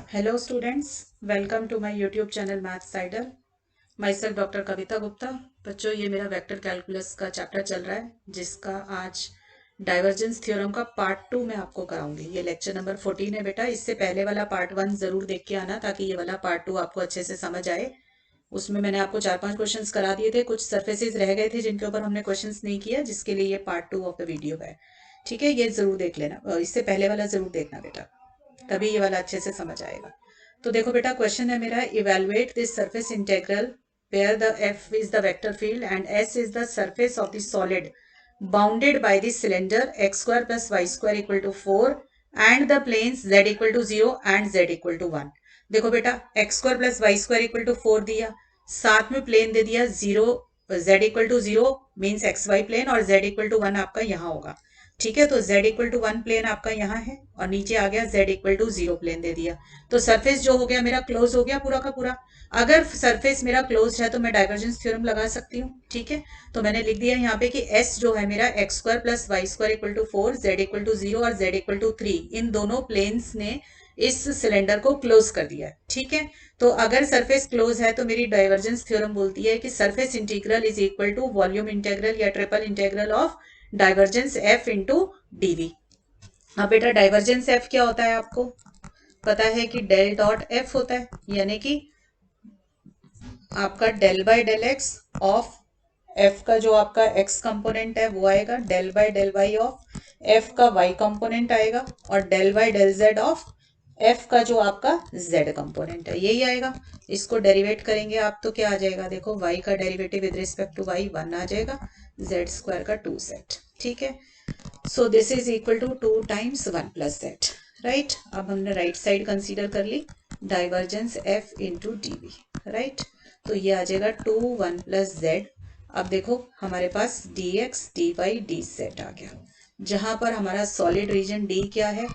Hello students, welcome to my YouTube channel maths cider. Myself doctor Kavita Gupta. बच्चों, ये मेरा vector calculus का chapter चल रहा है जिसका आज डाइवर्जेंस थ्योरम का पार्ट 2 मैं आपको कराऊंगी। ये लेक्चर नंबर 14 है बेटा। इससे पहले वाला पार्ट 1 जरूर देख के आना ताकि ये वाला पार्ट 2 आपको अच्छे से समझ आए। उसमें मैंने आपको 4-5 क्वेश्चंस करा दिए थे, कुछ सरफेसेस रह गए थे जिनके ऊपर हमने क्वेश्चंस नहीं किया, जिसके लिए ये पार्ट 2 ऑफ द वीडियो है। ठीक है, ये जरूर देख लेना, इससे पहले वाला जरूर देखना बेटा, तभी ये वाला अच्छे से समझ आएगा। तो देखो बेटा, क्वेश्चन है मेरा, evaluate this surface integral where the f is the vector field and s is the surface of the solid bounded by the cylinder x square plus y square equal to 4 and the planes z equal to 0 and z equal to 1। देखो बेटा, x square plus y square equal to 4 दिया, साथ में plane दे दिया 0, z equal to 0 means xy plane और z equal to 1 आपका यहाँ होगा। ठीक है, तो z इक्वल टू 1 प्लेन आपका यहाँ है और नीचे आ गया z इक्वल टू 0 प्लेन दे दिया। तो सरफेस जो हो गया मेरा क्लोज हो गया पूरा का पूरा। अगर सरफेस मेरा क्लोज है तो मैं डाइवर्जेंस थ्योरम लगा सकती हूँ। ठीक है, तो मैंने लिख दिया यहाँ पे कि s जो है मेरा x square plus Y square equal to 4, z equal to 0 और z इक्वल टू 3, इन दोनों प्लेन्स ने इस सिलेंडर को क्लोज कर दिया है। ठीक है, तो अगर सरफेस क्लोज है तो मेरी डाइवर्जेंस थ्योरम बोलती है कि surface integral is equal to volume integral या triple integral of divergence F into d v. अब बेटा, डाइवर्जेंस एफ क्या होता है आपको पता है कि डेल डॉट एफ होता है, यानी कि आपका del by del x of f का जो आपका एक्स कंपोनेंट है वो आएगा, del by del y of f का वाई कंपोनेंट आएगा और del by del z of f का जो आपका z कंपोनेंट है यही आएगा। इसको डेरिवेट करेंगे आप तो क्या आ जाएगा, देखो y का derivative with respect to y 1 आ जाएगा, z स्क्वायर का 2 सेट। ठीक है, so this is equal to 2 times 1 plus Z. Right, अब हमने राइट साइड कंसीडर कर ली, divergence f into D V. Right, तो ये आ जाएगा 2 1 प्लस जेड। अब देखो हमारे पास D x D Y D Z आ गया, जहां पर हमारा सॉलिड रीजन d क्या है,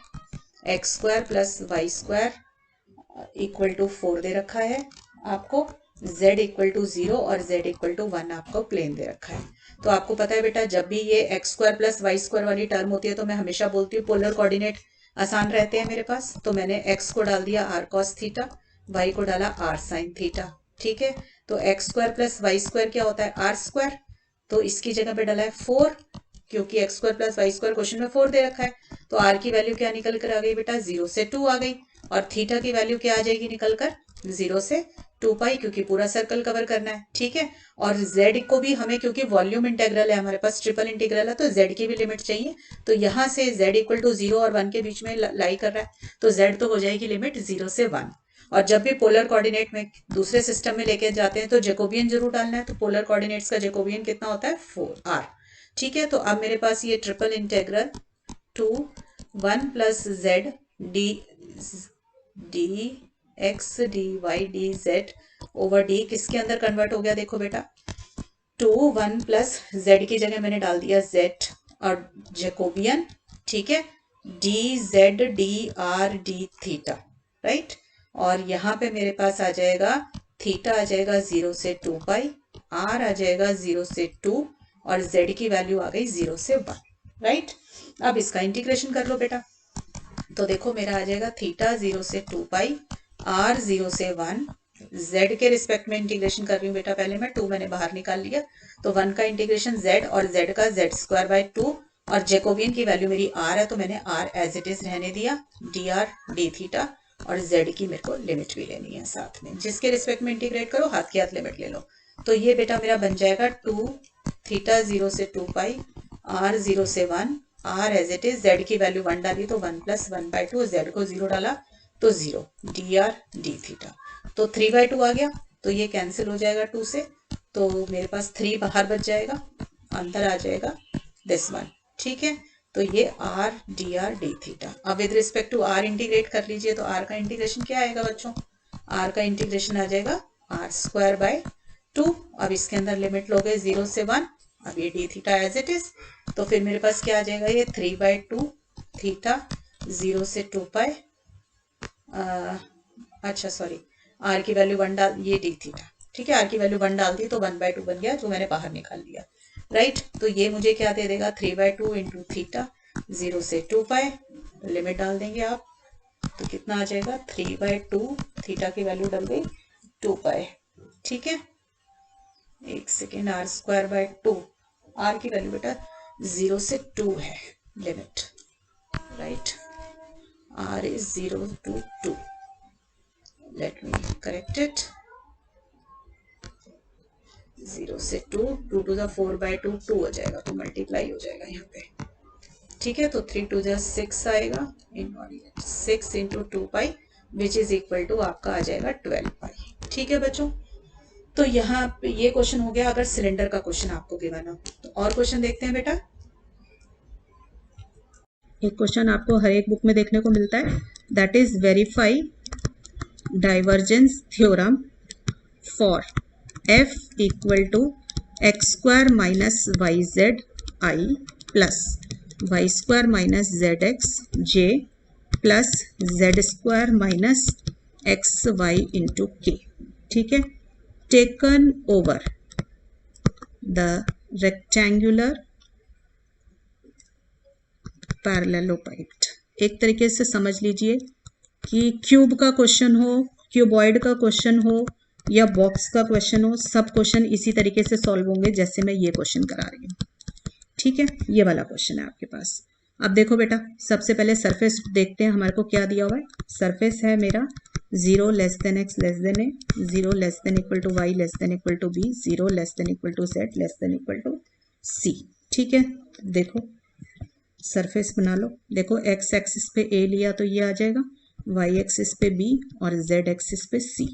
x square plus Y square equal to 4 दे रखा है आपको, z इक्वल टू 0 और z इक्वल टू 1 आपको प्लेन दे रखा है। तो आपको पता है बेटा, जब भी ये x square plus Y square वाली टर्म होती है तो मैं हमेशा बोलती हूँ पोलर कोऑर्डिनेट आसान रहते हैं मेरे पास। तो मैंने x को डाल दिया r cos थीटा, y को डाला r sin थीटा। ठीक है, तो x square plus Y square क्या होता है, आर स्क्वायर, तो इसकी जगह पे डाला है 4, क्योंकि x square plus Y square question में 4 दे रखा है। तो आर की वैल्यू क्या निकल कर आ गई बेटा, 0 से 2 आ गई, और थीटा की वैल्यू क्या आ जाएगी निकल कर, 0 से 2 पाई, क्योंकि पूरा सर्कल कवर करना है। ठीक है, और z को भी हमें, क्योंकि वॉल्यूम इंटेग्रल है हमारे पास, ट्रिपल इंटीग्रल है, तो z की भी लिमिट चाहिए। तो यहाँ से z इक्वल टू 0 और 1 के बीच में लाई कर रहा है, तो z तो हो जाएगी लिमिट 0 से 1। और जब भी पोलर कोऑर्डिनेट में दूसरे सिस्टम में लेके जाते हैं तो जेकोबियन जरूर डालना है, तो पोलर कोऑर्डिनेट्स का जेकोबियन कितना होता है, 4r। ठीक है, तो अब मेरे पास ये triple integral 2 1 plus z d d x D Y D z over d किसके अंदर कन्वर्ट हो गया, देखो बेटा 2 1 प्लस जेड की जगह मैंने डाल दिया जेड और जेकोबियन। ठीक है, D z D R D theta. Right, और यहाँ पे मेरे पास आ जाएगा थीटा आ जाएगा 0 से 2 पाई, आर आ जाएगा 0 से 2 और z की वैल्यू आ गई 0 से 1। राइट, अब इसका इंटीग्रेशन कर लो बेटा, तो देखो मेरा आ जाएगा थीटा 0 से 2 पाई, आर 0 से 1, z के रिस्पेक्ट में इंटीग्रेशन कर रही हूँ बेटा, पहले मैं 2 मैंने बाहर निकाल लिया, तो 1 का इंटीग्रेशन z और z का z स्क्वायर बाय 2, और जेकोबियन की वैल्यू मेरी r है तो मैंने r एज इट इज रहने दिया, डी आर डी थीटा, और z की मेरे को लिमिट भी लेनी है साथ में, जिसके रिस्पेक्ट में इंटीग्रेट करो हाथ के हाथ लिमिट ले लो। तो ये बेटा मेरा बन जाएगा 2 थीटा 0 से 2 पाई, r 0 से 1, r as it is, z की वैल्यू 1 डाली तो 1 प्लस 1 बाई 2, z को 0 डाला तो 0, डी आर डी थीटा, तो 3 बाई 2 आ गया, तो ये कैंसिल हो जाएगा 2 से, तो मेरे पास 3 बाहर बच जाएगा, अंदर आ जाएगा दिस वन। ठीक है, तो ये R D R D theta. अब with respect to R integrate कर लीजिए, तो आर का इंटीग्रेशन क्या आएगा बच्चों, आर का इंटीग्रेशन आ जाएगा आर स्क्वायर बाय 2। अब इसके अंदर लिमिट लोगे 0 से 1, अब ये d theta as it is, तो फिर मेरे पास क्या आ जाएगा, ये 3 बाई 2 थीटा 0 से 2 पाई, अच्छा सॉरी, आर की वैल्यू 1 डाल, ये डी थीटा। ठीक है, आर की वैल्यू 1 डाल दी तो 1 बाई 2 बन गया, जो मैंने बाहर निकाल लिया। राइट, तो ये मुझे क्या दे देगा, 3 बाई 2 इंटू थीटा 0 से 2 पाई, लिमिट डाल देंगे आप, तो कितना आ जाएगा 3/2, थीटा की वैल्यू डल गई 2 पाई। ठीक है, एक सेकेंड, r²/2, r की वैल्यू बेटा 0 से 2 है limit, right, r is 0 to 2, let me correct it, 0 से 2, 2 to the 4/2 2 हो जाएगा, तो मल्टीप्लाई हो जाएगा यहाँ पे। ठीक है, तो 3 to the 6 आएगा, 6 into 2 pi which is equal to आपका आ जाएगा 12 पाई। ठीक है बच्चों, तो यहाँ पे ये क्वेश्चन हो गया अगर सिलेंडर का क्वेश्चन आपको गिवन हो। तो और क्वेश्चन देखते हैं बेटा। एक क्वेश्चन आपको हर एक बुक में देखने को मिलता है, that is verify divergence theorem for f equal to x² minus yz i plus y² minus zx j plus z² minus xy into k। ठीक है, taken over the rectangular parallelepiped। एक तरीके से समझ लीजिए कि क्यूब का क्वेश्चन हो, क्यूबॉइड का क्वेश्चन हो या बॉक्स का क्वेश्चन हो, सब क्वेश्चन इसी तरीके से सॉल्व होंगे जैसे मैं ये क्वेश्चन करा रही हूँ। ठीक है, ये वाला क्वेश्चन है आपके पास। अब देखो बेटा, सबसे पहले सरफेस देखते हैं, हमारे को क्या दिया हुआ है। सरफेस है मेरा 0 less than x less than a, 0 less than equal to y less than equal to b, 0 less than equal to z less than equal to c। ठीक है, देखो सरफेस बना लो। देखो x एक्सिस पे a लिया तो ये आ जाएगा, y एक्सिस पे b और z एक्सिस पे c।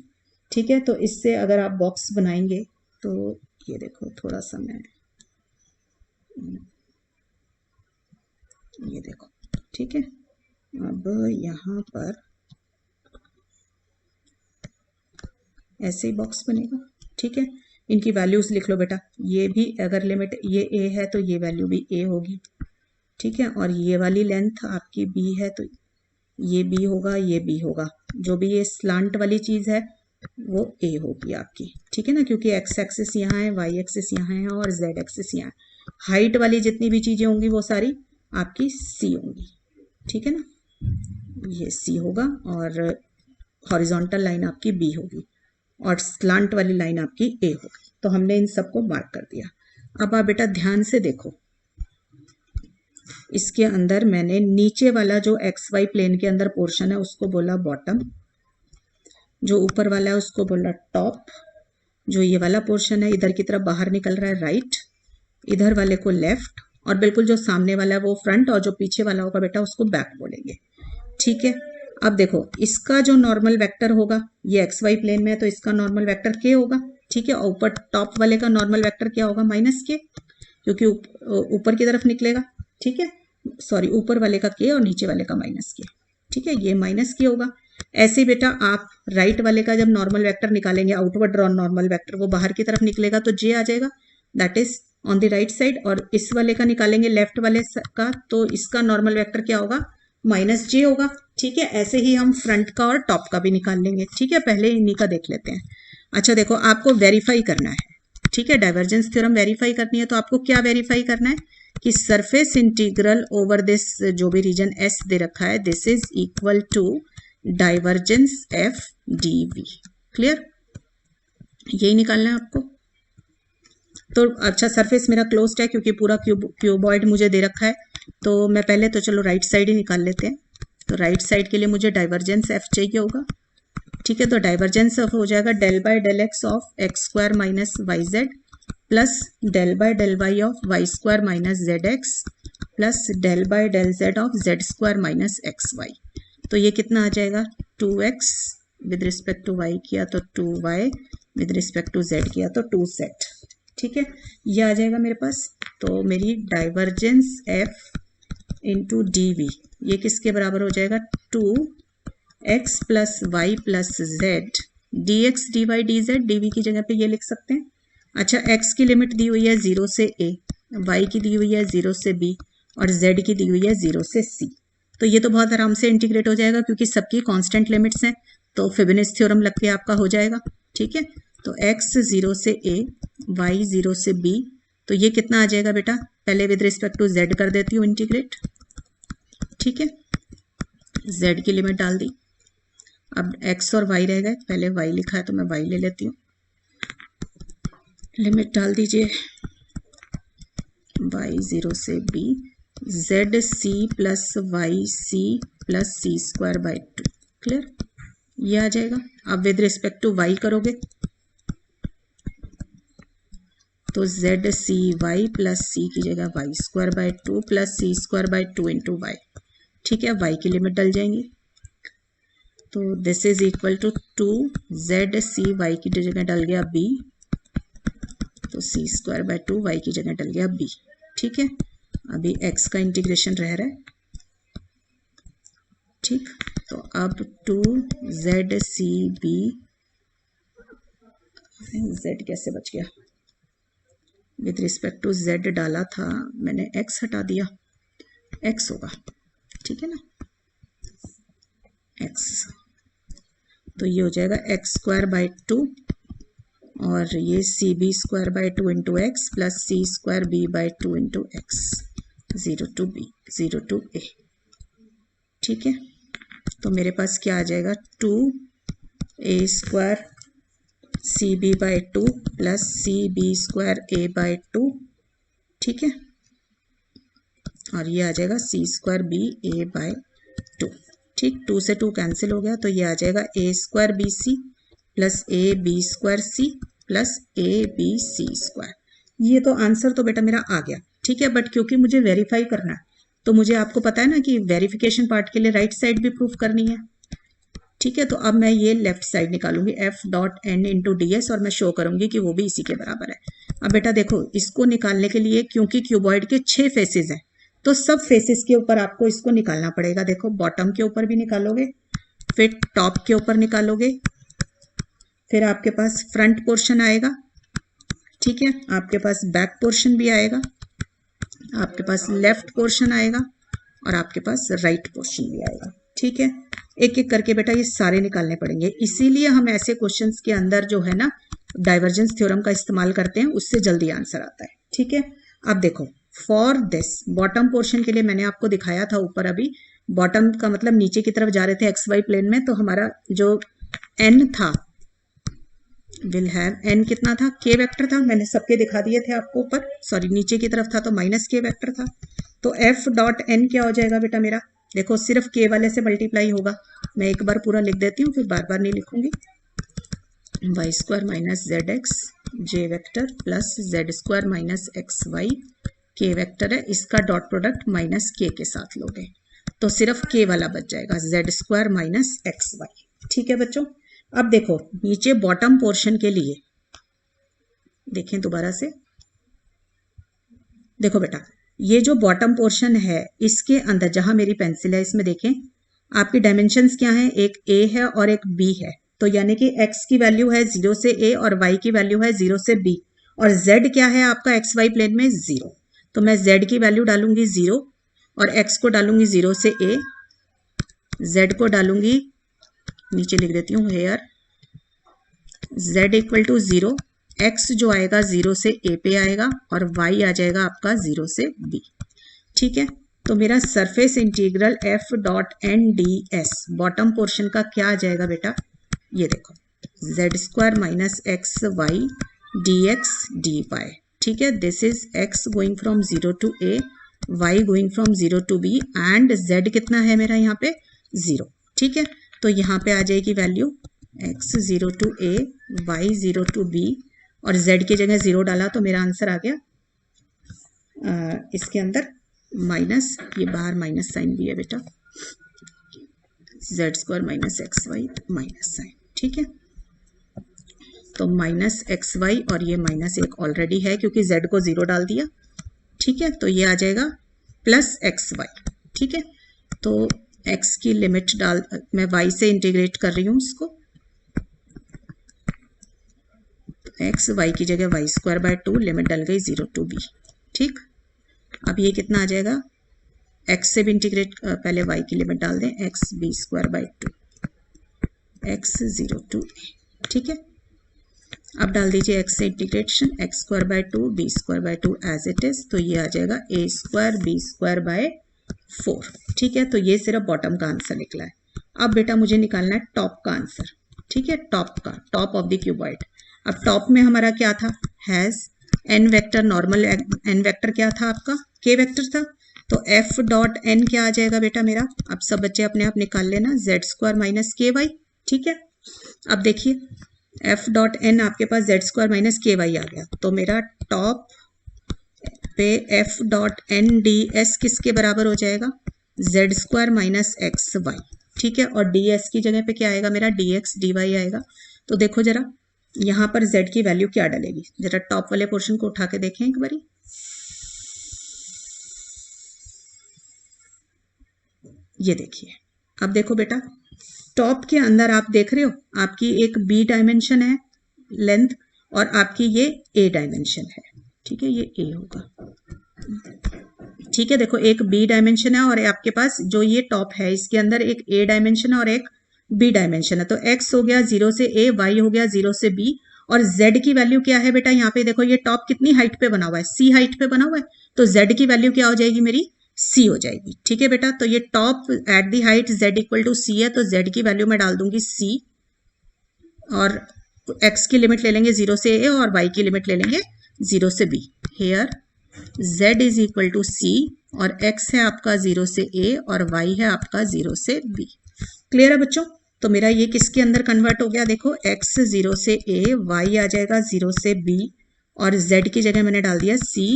ठीक है, तो इससे अगर आप बॉक्स बनाएंगे तो ये देखो, थोड़ा सा मैं ये देखो। ठीक है, अब यहाँ पर ऐसे ही बॉक्स बनेगा। ठीक है, इनकी वैल्यूज लिख लो बेटा। ये भी अगर लिमिट ये a है तो ये वैल्यू भी a होगी। ठीक है, और ये वाली लेंथ आपकी b है तो ये b होगा, ये b होगा। जो भी ये स्लांट वाली चीज है वो a होगी आपकी। ठीक है ना, क्योंकि x एक्सिस यहाँ है, y एक्सिस यहाँ है और z एक्सिस यहाँ है। हाइट वाली जितनी भी चीजें होंगी वो सारी आपकी c होंगी। ठीक है ना, ये c होगा और हॉरिजॉन्टल लाइन आपकी b होगी और स्लांट वाली लाइन आपकी a होगी। तो हमने इन सबको मार्क कर दिया। अब आप बेटा ध्यान से देखो, इसके अंदर मैंने नीचे वाला जो एक्स वाई प्लेन के अंदर पोर्शन है उसको बोला बॉटम, जो ऊपर वाला है उसको बोला टॉप, जो ये वाला पोर्शन है इधर की तरफ बाहर निकल रहा है राइट, इधर वाले को लेफ्ट, और बिल्कुल जो सामने वाला है वो फ्रंट, और जो पीछे वाला होगा बेटा उसको बैक बोलेंगे। ठीक है, अब देखो इसका जो नॉर्मल वेक्टर होगा, ये एक्स वाई प्लेन में है तो इसका नॉर्मल वेक्टर के होगा। ठीक है, और ऊपर टॉप वाले का नॉर्मल वेक्टर क्या होगा, माइनस के, क्योंकि ऊपर की तरफ निकलेगा। ठीक है, सॉरी, ऊपर वाले का के और नीचे वाले का माइनस के। ठीक है, ये माइनस के होगा। ऐसे बेटा आप राइट वाले का जब नॉर्मल वेक्टर निकालेंगे, आउटवर्ड ड्रॉन नॉर्मल वेक्टर, वो बाहर की तरफ निकलेगा तो जे आ जाएगा, that is on the right side. और इस वाले का निकालेंगे लेफ्ट वाले का, तो इसका नॉर्मल वेक्टर क्या होगा, माइनस जे होगा। ठीक है, ऐसे ही हम फ्रंट का और टॉप का भी निकाल लेंगे। ठीक है, पहले इन्हीं का देख लेते हैं। अच्छा देखो, आपको वेरीफाई करना है। ठीक है, डाइवर्जेंस थ्योरम वेरीफाई करनी है तो आपको क्या वेरीफाई करना है कि सरफेस इंटीग्रल ओवर दिस जो भी रीजन एस दे रखा है, this is equal to divergence f d v. Clear, यही निकालना है आपको। तो अच्छा, सरफेस मेरा क्लोज्ड है क्योंकि पूरा क्यूबॉइड मुझे दे रखा है, तो मैं पहले तो चलो राइट साइड ही निकाल लेते हैं। तो राइट साइड के लिए मुझे डाइवर्जेंस एफ चाहिए होगा। ठीक है, तो डाइवर्जेंस हो जाएगा del by del x of x square minus y z plus del by del y of y square minus Z x plus del by del z of z square minus x y. तो ये कितना आ जाएगा, 2x with respect to y किया तो 2y, with respect to z किया तो 2z। ठीक है, ये आ जाएगा मेरे पास। तो मेरी divergence f into D v ये किसके बराबर हो जाएगा, 2x plus y plus z d x D Y D z, d v की जगह पे ये लिख सकते हैं। अच्छा, x की लिमिट दी हुई है 0 से a, y की दी हुई है 0 से b और z की दी हुई है 0 से c। तो ये तो बहुत आराम से इंटीग्रेट हो जाएगा क्योंकि सबकी कांस्टेंट लिमिट्स हैं, तो फिबोनाची थ्योरम लग के आपका हो जाएगा। ठीक है, तो x 0 से a, y 0 से b, तो ये कितना आ जाएगा बेटा, पहले विद रिस्पेक्ट टू z कर देती हूँ इंटीग्रेट। ठीक है, z की लिमिट डाल दी। अब x और y रह गए, पहले y लिखा है तो मैं y ले लेती हूँ। लिमिट डाल दीजिए y 0 से b z c plus y c plus C square by 2। Clear, ये आ जाएगा। अब विद रिस्पेक्ट टू y करोगे तो z c y plus c की जगह y square by 2 plus C square by 2 into y. ठीक है, y की लिमिट डल जाएंगी तो this is equal to 2 z c y की जगह डल गया b, तो सी स्क्वायर बाई 2 वाई की जगह डल गया b। ठीक है, अभी x का इंटीग्रेशन रह रहा है। ठीक, तो अब 2 जेड सी बी, z कैसे बच गया, विद रिस्पेक्ट टू z डाला था मैंने, x हटा दिया, x होगा। ठीक है ना, x, तो ये हो जाएगा x स्क्वायर बाई 2 और ये C B square by 2 into X plus C square B by 2 into X, 0 to B 0 to A. ठीक है, तो मेरे पास क्या आ जाएगा, 2 A square C B by 2 plus C B square A by 2। ठीक है, और ये आ जाएगा C square B A by 2। ठीक, 2 से 2 कैंसिल हो गया तो ये आ जाएगा A square B C plus A B square C plus A B C square. ये तो आंसर तो बेटा मेरा आ गया। ठीक है, बट क्योंकि मुझे वेरीफाई करना है तो मुझे आपको पता है ना कि वेरिफिकेशन पार्ट के लिए राइट साइड भी प्रूफ करनी है। ठीक है, तो अब मैं ये लेफ्ट साइड निकालूंगी F dot N into D S और मैं शो करूंगी कि वो भी इसी के बराबर है। अब बेटा देखो, इसको निकालने के लिए क्योंकि क्यूबॉइड के 6 फेसेस हैं तो सब फेसेस के ऊपर आपको इसको निकालना पड़ेगा। देखो, बॉटम के ऊपर भी निकालोगे, फिर टॉप के ऊपर निकालोगे, फिर आपके पास फ्रंट पोर्शन आएगा। ठीक है, आपके पास बैक पोर्शन भी आएगा, आपके पास लेफ्ट पोर्शन आएगा और आपके पास राइट पोर्शन भी आएगा। ठीक है, एक एक करके बेटा ये सारे निकालने पड़ेंगे। इसीलिए हम ऐसे क्वेश्चंस के अंदर जो है ना डाइवर्जेंस थ्योरम का इस्तेमाल करते हैं, उससे जल्दी आंसर आता है। ठीक है, अब देखो, फॉर दिस बॉटम पोर्शन के लिए मैंने आपको दिखाया था ऊपर, अभी बॉटम का मतलब नीचे की तरफ जा रहे थे एक्स वाई प्लेन में, तो हमारा जो एन था विल हैव, एन कितना था, के वेक्टर था, मैंने सबके दिखा दिए थे आपको ऊपर, सॉरी नीचे की तरफ था तो माइनस के वेक्टर था। तो एफ डॉट एन क्या हो जाएगा बेटा मेरा, देखो सिर्फ के वाले से मल्टीप्लाई होगा, मैं एक बार पूरा लिख देती हूँ फिर बार बार नहीं लिखूंगी। Y square minus Z X J vector plus Z square minus x Y K vector है, इसका डॉट प्रोडक्ट माइनस के साथ लोगे तो सिर्फ के वाला बच जाएगा, z square minus x y. ठीक है बच्चों, अब देखो नीचे बॉटम पोर्शन के लिए देखें दोबारा से, देखो बेटा ये जो बॉटम पोर्शन है इसके अंदर जहां मेरी पेंसिल है इसमें देखें आपकी डायमेंशंस क्या हैं, एक ए है और एक बी है, तो यानी कि x की वैल्यू है 0 से a और y की वैल्यू है 0 से b और z क्या है आपका एक्स वाई प्लेन में 0, तो मैं z की वैल्यू डालूंगी 0 और x को डालूंगी 0 से a, z को डालूंगी, नीचे लिख देती हूँ here, z equal to 0, x जो आएगा 0 से a पे आएगा और y आ जाएगा आपका 0 से b। ठीक है, तो मेरा surface integral f dot N D s bottom portion का क्या आ जाएगा बेटा, ये देखो z square minus x y d x D y. ठीक है, this is x going from 0 to a, y going from 0 to b and z कितना है मेरा यहाँ पे 0। ठीक है, तो यहाँ पे आ जाएगी value x 0 to a, y 0 to b और z की जगह 0 डाला तो मेरा आंसर आ गया इसके अंदर माइनस, ये बाहर माइनस साइन भी है बेटा, z square minus x y minus sign. ठीक है, तो माइनस एक्स वाई और ये माइनस एक ऑलरेडी है क्योंकि जेड को 0 डाल दिया। ठीक है, तो ये आ जाएगा प्लस एक्स वाई। ठीक है, तो x की लिमिट डाल, मैं y से इंटीग्रेट कर रही हूँ इसको, x y की जगह वाई स्क्वायर बाय 2, लिमिट डल गई 0 टू b। ठीक, अब ये कितना आ जाएगा, x से भी इंटीग्रेट, पहले y की लिमिट डाल दें, x b square by 2 x 0 to a। ठीक है, अब डाल दीजिए x से integration, x square by 2 b square by 2 as it is, तो ये आ जाएगा a square b square by 4। ठीक है, तो ये सिर्फ बॉटम का आंसर निकला है। अब बेटा मुझे निकालना है टॉप का आंसर। ठीक है, टॉप का, टॉप ऑफ द क्यूबॉइड। अब टॉप में हमारा क्या था, has n vector, normal n vector क्या था आपका, के वेक्टर था। तो एफ डॉट एन क्या आ जाएगा बेटा मेरा, अब सब बच्चे अपने आप निकाल लेना, z square minus k y. ठीक है, अब देखिए एफ डॉट एन आपके पास z square minus k y आ गया, तो मेरा टॉप पे f dot N D s किसके बराबर हो जाएगा, z square minus x y. ठीक है, और डी एस की जगह पे क्या आएगा मेरा, डी एक्स डी वाई आएगा। तो देखो जरा यहाँ पर z की वैल्यू क्या डलेगी, जरा टॉप वाले पोर्शन को उठा के देखें एक बारी। ये देखिए, अब देखो बेटा टॉप के अंदर आप देख रहे हो आपकी एक b डायमेंशन है लेंथ और आपकी ये a डायमेंशन है। ठीक है, ये a होगा। ठीक है, देखो एक b डायमेंशन है और आपके पास जो ये टॉप है इसके अंदर एक a डायमेंशन है और एक b डायमेंशन है। तो x हो गया 0 से a, y हो गया 0 से b, और z की वैल्यू क्या है बेटा, यहाँ पे देखो ये टॉप कितनी हाइट पे बना हुआ है, c हाइट पे बना हुआ है, तो z की वैल्यू क्या हो जाएगी मेरी, c हो जाएगी। ठीक है बेटा, तो ये top at the height z equal to c है, तो z की वैल्यू मैं डाल दूंगी c, और x की लिमिट ले लेंगे 0 से a और y की लिमिट ले लेंगे 0 से b। Here z is equal to c और x है आपका 0 से a और y है आपका 0 से b। क्लियर है बच्चों, तो मेरा ये किसके अंदर कन्वर्ट हो गया, देखो x 0 से a, y आ जाएगा 0 से b और z की जगह मैंने डाल दिया c,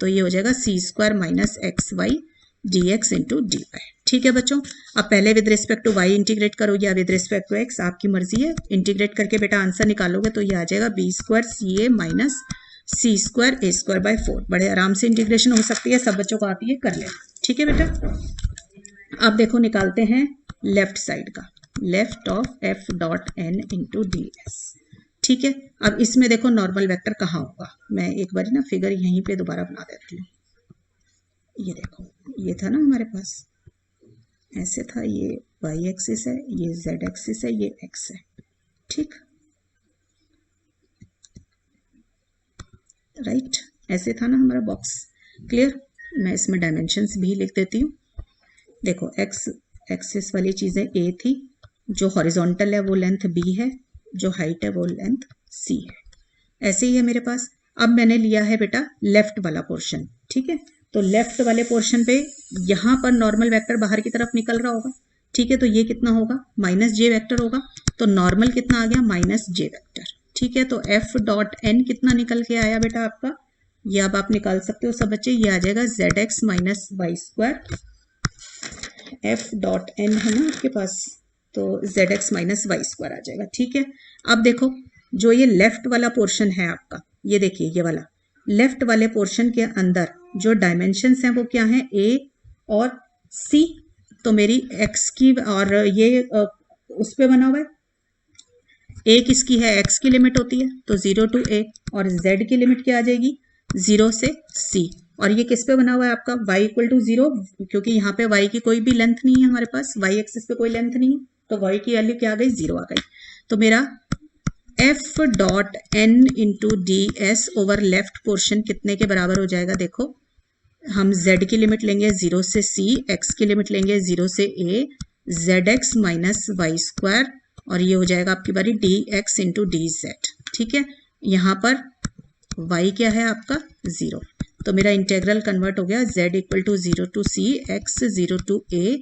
तो ये हो जाएगा c square minus x y d x into d y. ठीक है बच्चों, अब पहले with respect to y integrate करो या विद रिस्पेक्ट टू x, आपकी मर्जी है। इंटीग्रेट करके बेटा आंसर निकालोगे तो ये आ जाएगा b square c a minus c square a square by 4। बड़े आराम से इंटीग्रेशन हो सकती है, सब बच्चों को आती है, कर ले। ठीक है बेटा, अब देखो निकालते हैं लेफ्ट साइड का, left of f dot N into D s. ठीक है, अब इसमें देखो नॉर्मल वेक्टर कहाँ होगा, मैं एक बार ना फिगर यहीं पे दोबारा बना देती हूँ। ये देखो ये था ना हमारे पास, ऐसे था, ये वाई एक्सिस है, ये जेड एक्सिस है, ये एक्स है। ठीक, राइट, ऐसे था ना हमारा बॉक्स। क्लियर, मैं इसमें डायमेंशंस भी लिख देती हूँ। देखो एक्स एक्सिस वाली चीजें a थी, जो हॉरिजॉन्टल है वो लेंथ b है, जो हाइट है वो लेंथ c है। ऐसे ही है मेरे पास। अब मैंने लिया है बेटा लेफ्ट वाला पोर्शन। ठीक है, तो लेफ्ट वाले पोर्शन पे यहाँ पर नॉर्मल वेक्टर बाहर की तरफ निकल रहा होगा। ठीक है, तो ये कितना होगा, माइनस जे वेक्टर होगा, तो नॉर्मल कितना आ गया, माइनस जे वेक्टर। ठीक है, तो एफ डॉट एन कितना निकल के आया बेटा आपका, ये अब आप निकाल सकते हो सब बच्चे, ये आ जाएगा Z x minus Y square, F dot N है ना आपके पास, तो Z x minus Y square आ जाएगा। ठीक है, अब देखो जो ये लेफ्ट वाला पोर्शन है आपका, ये देखिए ये वाला लेफ्ट वाले पोर्शन के अंदर जो डायमेंशंस हैं वो क्या है, a और c। तो मेरी x की और ये उस पे बना हुआ है, a किसकी है, x की लिमिट होती है, तो 0 टू a, और z की लिमिट क्या आ जाएगी, 0 से c। और ये किस पे बना हुआ है आपका, y इक्वल टू 0, क्योंकि यहाँ पे y की कोई भी लेंथ नहीं है हमारे पास, y एक्सिस पे कोई लेंथ नहीं है, तो y की वैल्यू क्या आ गई, 0 आ गई। तो मेरा f dot N into D s over left portion कितने के बराबर हो जाएगा, देखो हम z की लिमिट लेंगे 0 से c, x की लिमिट लेंगे 0 से a, z x minus Y square, और ये हो जाएगा आपकी बारी d x into d z. ठीक है, यहाँ पर y क्या है आपका 0, तो मेरा इंटेग्रल कन्वर्ट हो गया z equal to 0 to c, x 0 to a,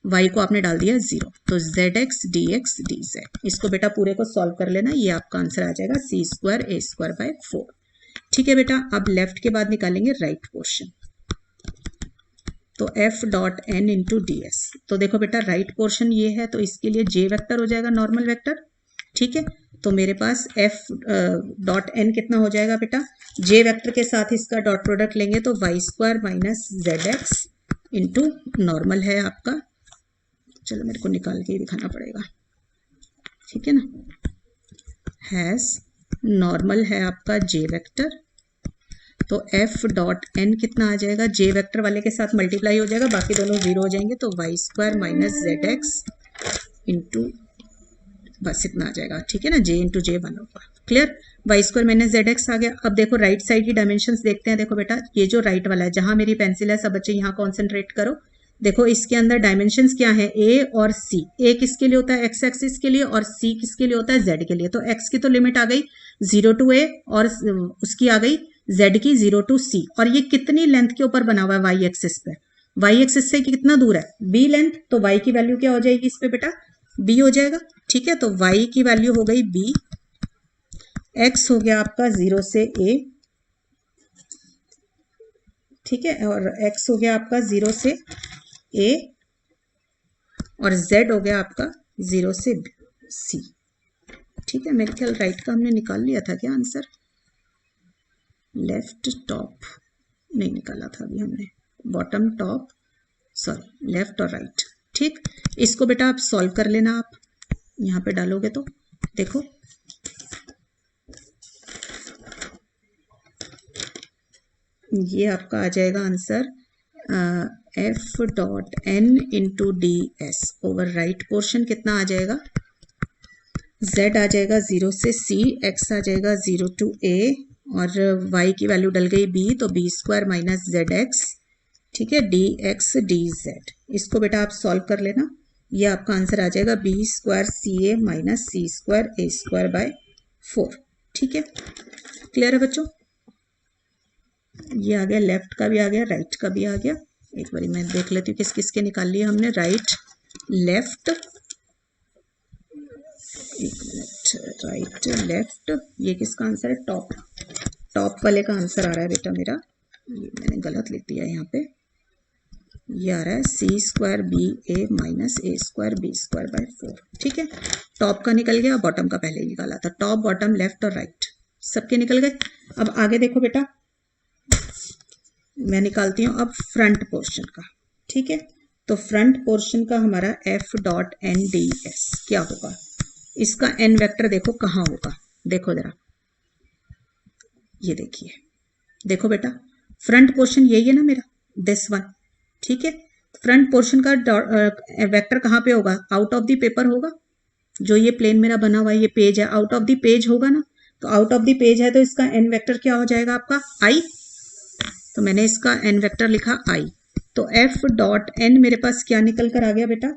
y को आपने डाल दिया 0, तो Z x d x d z. इसको बेटा पूरे को सॉल्व कर लेना, ये आपका आंसर आ जाएगा c square a square by 4। ठीक है बेटा, अब लेफ्ट के बाद निकालेंगे राइट पोर्शन, तो f dot n into D s. तो देखो बेटा राइट पोर्शन ये है, तो इसके लिए j वेक्टर हो जाएगा, नॉर्मल वेक्टर। ठीक है, तो मेरे पास f डॉट n कितना हो जाएगा बेटा, j वेक्टर के साथ इसका डॉट प्रोडक्ट लेंगे तो y square minus Z x into normal है आपका, चलो मेरे को निकाल के ही दिखाना पड़ेगा, ठीक है ना, हैज नॉर्मल है आपका j वेक्टर, तो f डॉट n कितना आ जाएगा, j वेक्टर वाले के साथ मल्टीप्लाई हो जाएगा, बाकी दोनों जीरो हो जाएंगे, तो y square minus Z x into, बस इतना आ जाएगा। ठीक है ना, j इंटू जे 1 होगा। Clear. Y square minus Z X आ गया। अब देखो राइट साइड की डायमेंशंस देखते हैं। देखो बेटा ये जो राइट वाला है, जहां मेरी पेंसिल है, सब बच्चे यहाँ कॉन्सेंट्रेट करो। देखो इसके अंदर डायमेंशंस क्या है, ए और सी। ए किसके लिए होता है, एक्स एक्सिस के लिए, और सी किसके लिए होता है, जेड के लिए। तो एक्स की तो लिमिट आ गई 0 टू ए, और उसकी आ गई जेड की 0 टू सी। और ये कितनी लेंथ के ऊपर बना हुआ है, वाई एक्सिस पे। वाई एक्सिस से कितना दूर है, बी लेंथ। तो वाई की वैल्यू क्या हो जाएगी इस पे बेटा, बी हो जाएगा। ठीक है, तो वाई की वैल्यू हो गई बी, एक्स हो गया आपका 0 से ए, ठीक है, और एक्स हो गया आपका 0 से ए, और z हो गया आपका 0 से c। ठीक है, मेरे ख्याल राइट का हमने निकाल लिया था क्या आंसर, लेफ्ट टॉप नहीं निकाला था अभी हमने, बॉटम टॉप, सॉरी लेफ्ट और राइट। ठीक, इसको बेटा आप सॉल्व कर लेना, आप यहाँ पे डालोगे तो देखो ये आपका आ जाएगा answer f dot N into D s over right portion कितना आ जाएगा, z आ जाएगा 0 से c, x आ जाएगा 0 टू a, और y की वैल्यू डल गई b, तो b square minus Z x, ठीक है, डी एक्स डी जेड। इसको बेटा आप सॉल्व कर लेना, ये आपका आंसर आ जाएगा b square c a minus c square a square by 4। ठीक है, क्लियर है बच्चों, ये आ गया, लेफ्ट का भी आ गया, राइट का भी आ गया। एक बारी मैं देख लेती हूँ किस किस के निकाल लिए हमने, राइट लेफ्ट, एक मिनट, राइट लेफ्ट, ये किसका आंसर है, टॉप, टॉप वाले का आंसर आ रहा है बेटा मेरा, ये मैंने गलत लिख दिया यहाँ पे, ये आ रहा है C square B A minus A square B square by 4। ठीक है, टॉप का निकल गया, बॉटम का पहले ही निकाला था, टॉप बॉटम लेफ्ट और राइट सबके निकल गए। अब आगे देखो बेटा, मैं निकालती हूँ अब फ्रंट पोर्शन का। ठीक है, तो फ्रंट पोर्शन का हमारा f dot N D s क्या होगा, इसका एन वेक्टर देखो कहाँ होगा, देखो जरा, ये देखिए, देखो बेटा फ्रंट पोर्शन यही है ना मेरा, दिस वन। ठीक है, फ्रंट पोर्शन का वेक्टर कहाँ पे होगा, आउट ऑफ द पेपर होगा, जो ये प्लेन मेरा बना हुआ है, ये पेज है, आउट ऑफ द पेज होगा ना, तो आउट ऑफ द पेज है तो इसका एन वेक्टर क्या हो जाएगा आपका, आई, तो मैंने इसका एन वेक्टर लिखा आई। तो एफ डॉट एन मेरे पास क्या निकल कर आ गया बेटा,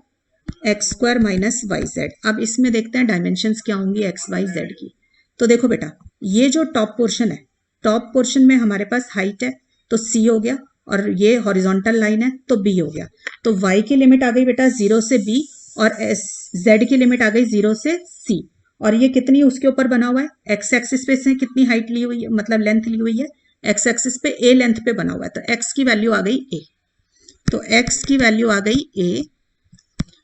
x square minus y z. अब इसमें देखते हैं डायमेंशंस क्या होंगी एक्स वाई जेड की। तो देखो बेटा, ये जो टॉप पोर्शन है, टॉप पोर्शन में हमारे पास हाइट है तो सी हो गया, और ये हॉरिजॉन्टल लाइन है तो बी हो गया। तो वाई की लिमिट आ गई बेटा 0 से बी, और जेड की लिमिट आ गई 0 से सी, और ये कितनी उसके ऊपर बना हुआ है, एक्स एक्सिस पे से कितनी हाइट ली हुई है, मतलब लेंथ ली हुई है, एक्स एक्सिस पे ए लेंथ पे बना हुआ है, तो एक्स की वैल्यू आ गई ए, तो एक्स की वैल्यू आ गई ए,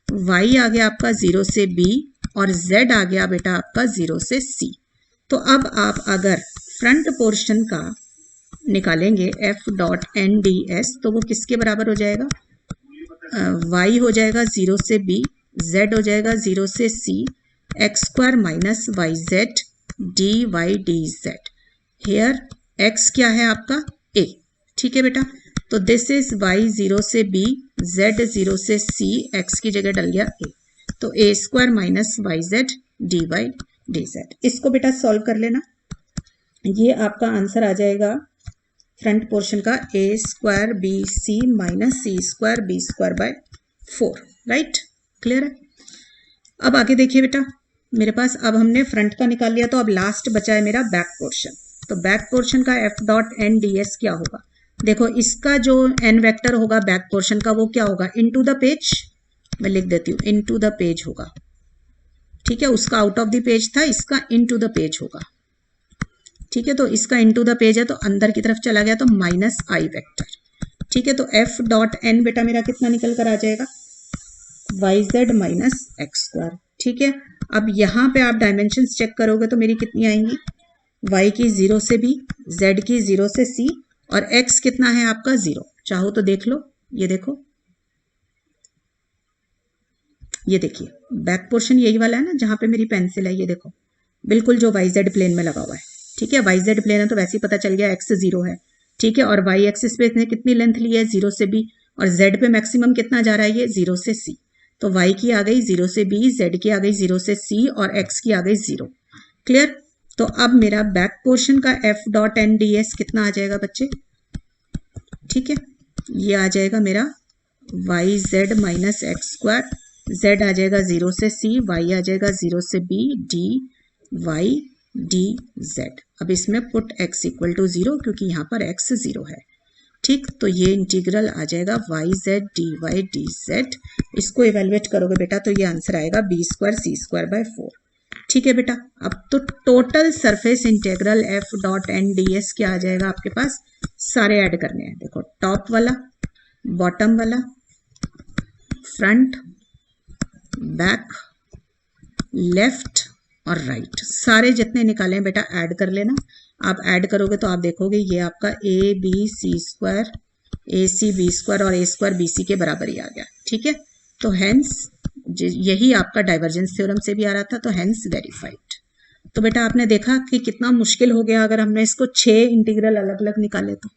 वाई आ गया आपका 0 से बी, और z आ गया बेटा आपका 0 से c। तो अब आप अगर फ्रंट पोर्शन का निकालेंगे f dot N D s, तो वो किसके बराबर हो जाएगा, y हो जाएगा 0 से b, z हो जाएगा 0 से c, x square minus y z d Y D z. Here x क्या है आपका a। ठीक है बेटा, तो दिस इज y 0 से b, z 0 से c, x की जगह डल गया a, तो a square minus y z d Y D z. इसको बेटा सॉल्व कर लेना, ये आपका आंसर आ जाएगा फ्रंट पोर्शन का a square B c minus c square B square by 4। Right, clear है। अब आगे देखिए बेटा, मेरे पास अब हमने फ्रंट का निकाल लिया, तो अब लास्ट बचा है मेरा बैक पोर्शन। तो बैक पोर्शन का f dot N D s क्या होगा, देखो इसका जो एन वेक्टर होगा बैक पोर्शन का वो क्या होगा, इनटू द पेज, मैं लिख देती हूँ इनटू द पेज होगा। ठीक है, उसका आउट ऑफ द पेज था, इसका इनटू द पेज होगा। ठीक है, तो इसका इनटू द पेज है तो अंदर की तरफ चला गया, तो माइनस आई वेक्टर। ठीक है, तो एफ डॉट एन बेटा मेरा कितना निकल कर आ जाएगा, y Z minus x square. ठीक है, अब यहाँ पे आप डायमेंशंस चेक करोगे तो मेरी कितनी आएंगी, y की 0 से b, z की 0 से c, और x कितना है आपका 0, चाहो तो देख लो, ये देखो, ये देखिए बैक पोर्शन यही वाला है ना जहां पे मेरी पेंसिल है, ये देखो बिल्कुल जो वाई जेड प्लेन में लगा हुआ है। ठीक है, वाई जेड प्लेन है तो वैसे ही पता चल गया एक्स 0 है। ठीक है, और वाई एक्सिस पे इसने कितनी लेंथ ली है 0 से b, और z पे मैक्सिमम कितना जा रहा है ये 0 से c, तो y की आ गई 0 से b, z की आ गई 0 से c, और x की आ गई 0। क्लियर, तो अब मेरा बैक पोर्शन का f dot N D s कितना आ जाएगा बच्चे? ठीक है, ये आ जाएगा मेरा Y Z minus x square, Z आ जाएगा 0 से सी, वाई आ जाएगा 0 से बी, डी वाई डी जेड। अब इसमें पुट x इक्वल टू 0 क्योंकि यहाँ पर x 0 है। ठीक, तो ये इंटीग्रल आ जाएगा y z d Y D z. इसको इवेलुएट करोगे बेटा तो ये आंसर आएगा b square c square by 4। ठीक है बेटा, अब तो total surface integral f dot N D s क्या आ जाएगा आपके पास? सारे ऐड करने हैं। देखो, टॉप वाला, बॉटम वाला, फ्रंट, बैक, लेफ्ट और राइट, सारे जितने निकाले हैं बेटा ऐड कर लेना। आप ऐड करोगे तो आप देखोगे ये आपका a B C square, a c B square और ए स्क्वायर बी सी के बराबर ही आ गया। ठीक है, तो हेंस यही आपका डाइवर्जेंस थ्योरम से भी आ रहा था, तो हेंस वेरीफाइड। तो बेटा आपने देखा कि कितना मुश्किल हो गया अगर हमने इसको 6 इंटीग्रल अलग अलग निकाले तो।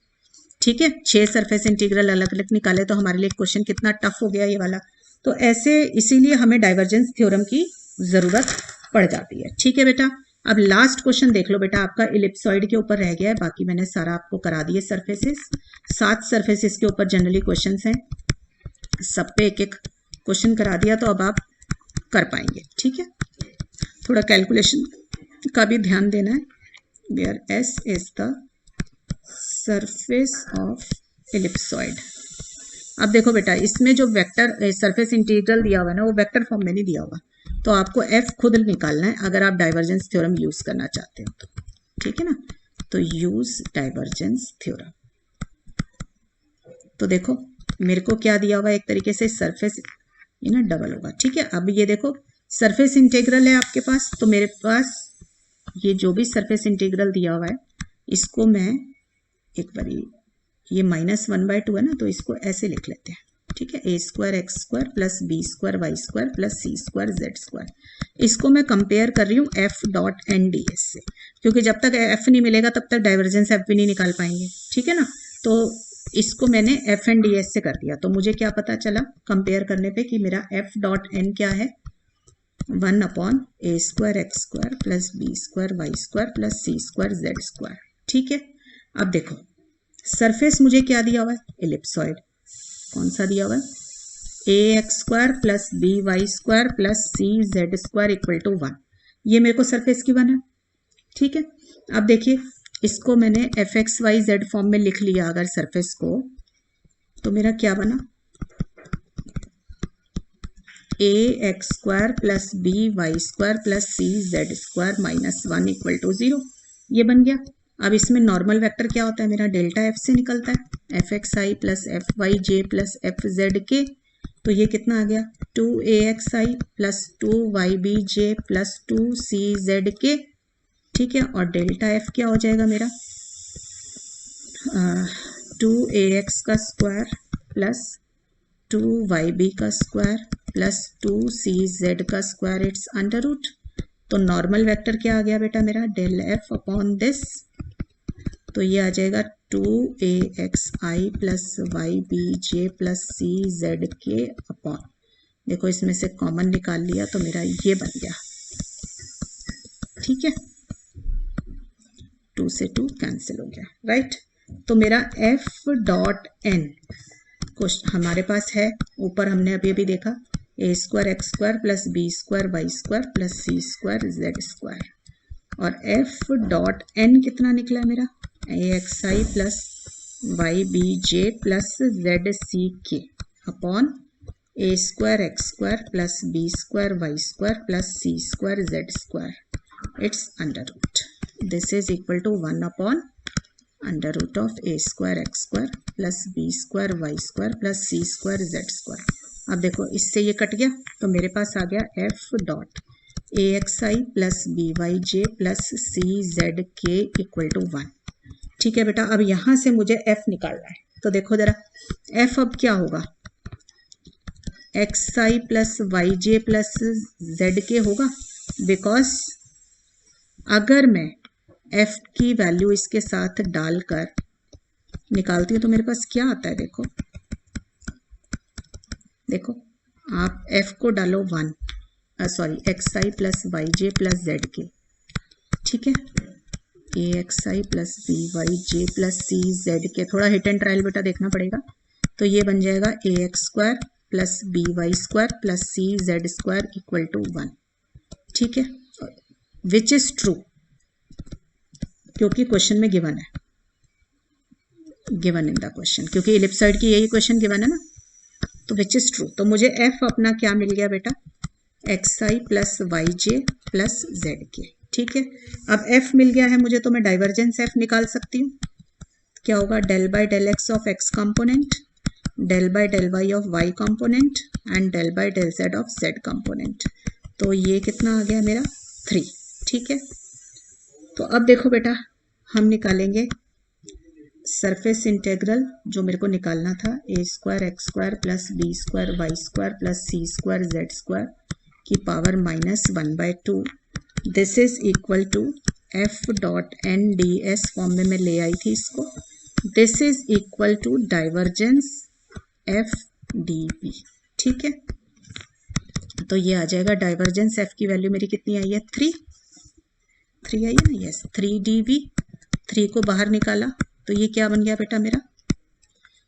ठीक है, 6 सरफेस इंटीग्रल अलग अलग निकाले तो हमारे लिए क्वेश्चन कितना टफ हो गया ये वाला। तो ऐसे इसीलिए हमें डाइवर्जेंस थ्योरम की जरूरत पड़ जाती है। ठीक है बेटा, अब लास्ट क्वेश्चन देख लो बेटा, आपका इलिप्सॉइड के ऊपर रह गया है, बाकी मैंने सारा आपको करा दिए सरफेसेस। 7 सरफेसेस के ऊपर जनरली क्वेश्चंस हैं, सब पे एक एक क्वेश्चन करा दिया तो अब आप कर पाएंगे। ठीक है, थोड़ा कैलकुलेशन का भी ध्यान देना है। Where s is the surface of ellipsoid. अब देखो बेटा, इसमें जो वेक्टर सरफेस इंटीग्रल दिया हुआ है ना, वो वेक्टर फॉर्म में नहीं दिया हुआ, तो आपको एफ खुद निकालना है अगर आप डाइवर्जेंस थ्योरम यूज करना चाहते हो तो। ठीक है ना, तो यूज डाइवर्जेंस थ्योरम। तो देखो मेरे को क्या दिया हुआ है, एक तरीके से सरफेस, ये ना डबल होगा। ठीक है, अब ये देखो सरफेस इंटीग्रल है आपके पास, तो मेरे पास ये जो भी सरफेस इंटीग्रल दिया हुआ है इसको मैं एक बार, ये -1/2 है ना, तो इसको ऐसे लिख लेते हैं। ठीक है, A square x square plus B square Y square plus C square Z square. इसको मैं कंपेयर कर रही हूँ F dot N D S से, क्योंकि जब तक एफ नहीं मिलेगा तब तक डाइवर्जेंस एफ भी नहीं निकाल पाएंगे। ठीक है ना, तो इसको मैंने एफ एन डी एस से कर दिया, तो मुझे क्या पता चला कंपेयर करने पे कि मेरा एफ डॉट एन क्या है, 1 a square x square plus B square Y square plus C square Z square. ठीक है, अब देखो सरफेस मुझे क्या दिया हुआ है, इलिप्सॉइड। कौन सा दिया हुआ है, a x square plus b y square plus c z square equal to 1। ये मेरे को सरफेस की 1 है। ठीक है, अब देखिए इसको मैंने f x y z form में लिख लिया अगर सरफेस को, तो मेरा क्या बना, a x square plus b y square plus c z square -1 equal to 0। ये बन गया। अब इसमें नॉर्मल वेक्टर क्या होता है मेरा, डेल्टा एफ से निकलता है, F x i plus F Y j plus F Z के। तो ये कितना आ गया, 2axi plus 2ybj plus 2czk। ठीक है, और डेल्टा एफ क्या हो जाएगा मेरा, 2ax का स्क्वायर प्लस 2yb का स्क्वायर प्लस 2cz का स्क्वायर, इट्स अंडर रूट। तो नॉर्मल वेक्टर क्या आ गया बेटा मेरा, डेल एफ अपॉन दिस, तो ये आ जाएगा 2axi plus ybj plus czk upon, देखो इसमें से कॉमन निकाल लिया तो मेरा ये बन गया। ठीक है, 2 से 2 कैंसिल हो गया, राइट। तो मेरा f डॉट एन हमारे पास है, ऊपर हमने अभी अभी देखा, a square x square plus B square Y square plus C square Z square, और f डॉट एन कितना निकला है मेरा, a x i plus y b j plus z c k upon a square x square plus B square Y square plus C square Z square, it's under root. This is equal to 1 upon under root of a square x square plus B square Y square plus C square Z square. अब देखो इससे ये cut गया तो मेरे पास आ गया f dot a x i plus b y j plus c z k equal to 1। ठीक है बेटा, अब यहां से मुझे एफ निकालना है, तो देखो जरा एफ अब क्या होगा, x i plus Y j plus Z के होगा, बिकॉज अगर मैं f की वैल्यू इसके साथ डालकर निकालती हूँ तो मेरे पास क्या आता है, देखो देखो आप f को डालो 1, sorry x i plus Y j plus Z के। ठीक है, a x i plus b y j plus c z के, थोड़ा हिट एंड ट्रायल बेटा देखना पड़ेगा। तो ये बन जाएगा a x square plus b y square plus c z square equal to 1। ठीक है, विच इज ट्रू, क्योंकि क्वेश्चन में गिवन है, गिवन इन द क्वेश्चन, क्योंकि इलिप्सॉइड की यही क्वेश्चन गिवन है ना, तो विच इज ट्रू। तो मुझे एफ अपना क्या मिल गया बेटा, x i plus Y j plus Z के। ठीक है, अब एफ मिल गया है मुझे, तो मैं डाइवर्जेंस एफ निकाल सकती हूँ। क्या होगा, del by del x of x component, del by del y of y component and del by del z of z component. तो ये कितना आ गया मेरा 3। ठीक है, तो अब देखो बेटा, हम निकालेंगे सरफेस इंटेग्रल जो मेरे को निकालना था, a square x square plus B square Y square plus C square Z square की power -1/2। This is equal to f dot N D s form में मैं ले आई थी इसको। This is equal to divergence f d p. ठीक है, तो ये आ जाएगा डाइवर्जेंस एफ की वैल्यू मेरी कितनी आई है, 3 आई है ना, यस 3 डी वी। 3 को बाहर निकाला तो ये क्या बन गया बेटा मेरा,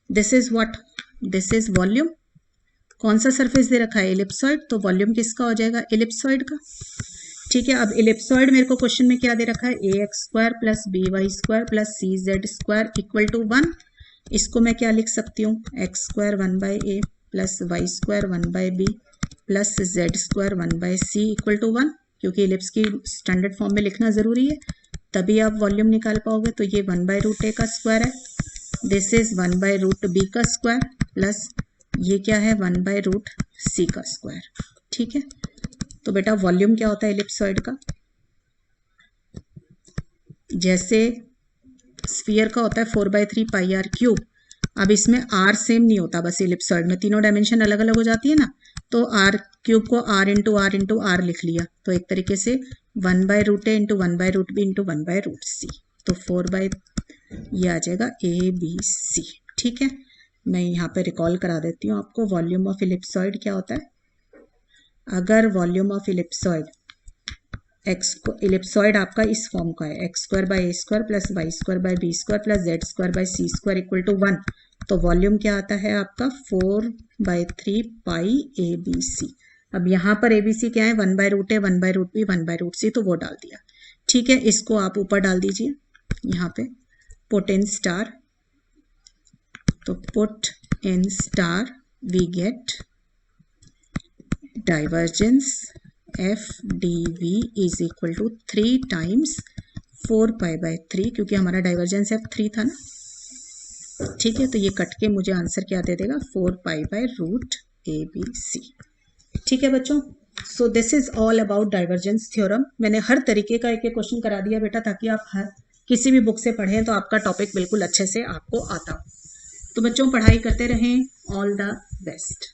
this is what, this is volume. कौन सा सरफेस दे रखा है, इलिप्सॉइड, तो वॉल्यूम किसका हो जाएगा, इलिप्सॉइड का। ठीक है, अब इलिप्सॉइड मेरे को क्वेश्चन में क्या दे रखा है, a x square plus b y square plus c z square equal to 1। इसको मैं क्या लिख सकती हूँ, x square 1/a plus Y square 1/b plus Z square 1/c equal to 1, क्योंकि इलिप्स की स्टैंडर्ड फॉर्म में लिखना जरूरी है, तभी आप वॉल्यूम निकाल पाओगे। तो ये 1/√a का स्क्वायर है, दिस इज 1/√b का स्क्वायर प्लस ये क्या है 1/√c का स्क्वायर। ठीक है, तो बेटा वॉल्यूम क्या होता है इलिप्सॉइड का, जैसे स्फीयर का होता है 4/3 पाई आर क्यूब। अब इसमें आर सेम नहीं होता, बस इलिप्सॉइड में तीनों डायमेंशन अलग अलग हो जाती है ना, तो आर क्यूब को आर इंटू आर लिख लिया, तो एक तरीके से 1/√a into 1/√b into 1/√c, तो 4 ये आ जाएगा ABC। ठीक है, मैं यहाँ पे रिकॉल करा देती हूँ आपको, वॉल्यूम ऑफ इलिप्सॉइड क्या होता है। अगर वॉल्यूम ऑफ इलिप्सॉइड एक्स को, इलिप्सॉइड आपका इस फॉर्म का है, x square by a square plus Y square by b square plus Z square by c square equal to 1, तो वॉल्यूम क्या आता है आपका 4/3 पाई ABC। अब यहाँ पर ABC क्या है, 1/√a 1/√b 1/√c, तो वो डाल दिया। ठीक है, इसको आप ऊपर डाल दीजिए, यहाँ पे पुट इन स्टार, तो put in star we get divergence f d v is equal to 3 times 4π/3, क्योंकि हमारा डाइवर्जेंस एफ 3 था ना। ठीक है, तो ये कट के मुझे आंसर क्या दे देगा, 4π/√ABC। ठीक है बच्चों, सो this is all about divergence theorem. मैंने हर तरीके का एक क्वेश्चन करा दिया बेटा, ताकि आप हर किसी भी बुक से पढ़ें तो आपका टॉपिक बिल्कुल अच्छे से आपको आता हो। तो बच्चों पढ़ाई करते रहें, ऑल द बेस्ट।